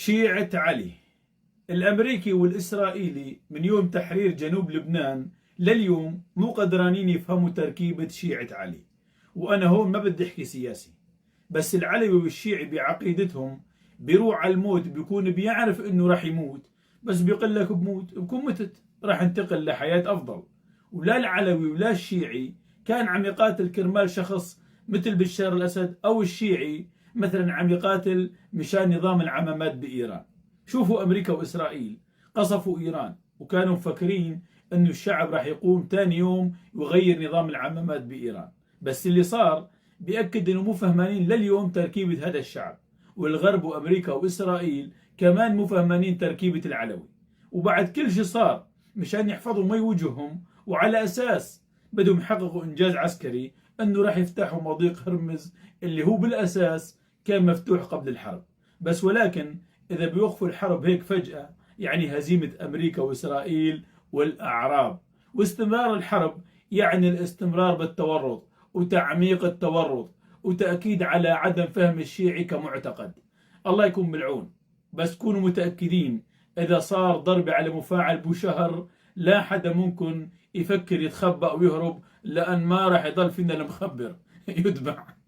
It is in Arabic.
شيعة علي الأمريكي والإسرائيلي من يوم تحرير جنوب لبنان لليوم مو قدرانين يفهموا تركيبة شيعة علي. وأنا هون ما بدي أحكي سياسي، بس العلوي والشيعي بعقيدتهم بيروح على الموت بيكون بيعرف إنه راح يموت، بس بيقول لك بموت بكون متت، راح انتقل لحياة أفضل. ولا العلوي ولا الشيعي كان عم يقاتل كرمال شخص مثل بشار الأسد، أو الشيعي مثلا عم يقاتل مشان نظام العمامات بإيران. شوفوا أمريكا وإسرائيل قصفوا إيران وكانوا مفكرين أنه الشعب راح يقوم تاني يوم يغير نظام العمامات بإيران، بس اللي صار بيأكد أنه مو فهمانين لليوم تركيبة هذا الشعب. والغرب وأمريكا وإسرائيل كمان مو فهمانين تركيبة العلوي. وبعد كل شيء صار مشان يحفظوا مي وجههم، وعلى أساس بدهم يحققوا إنجاز عسكري أنه راح يفتحوا مضيق هرمز اللي هو بالأساس كان مفتوح قبل الحرب. بس ولكن إذا بيوقفوا الحرب هيك فجأة يعني هزيمة أمريكا وإسرائيل والأعراب. واستمرار الحرب يعني الاستمرار بالتورط وتعميق التورط وتأكيد على عدم فهم الشيعي كمعتقد. الله يكون بالعون، بس كونوا متأكدين إذا صار ضربة على مفاعل بوشهر لا حدا ممكن يفكر يتخبأ ويهرب، لأن ما راح يضل فينا المخبر يتبع.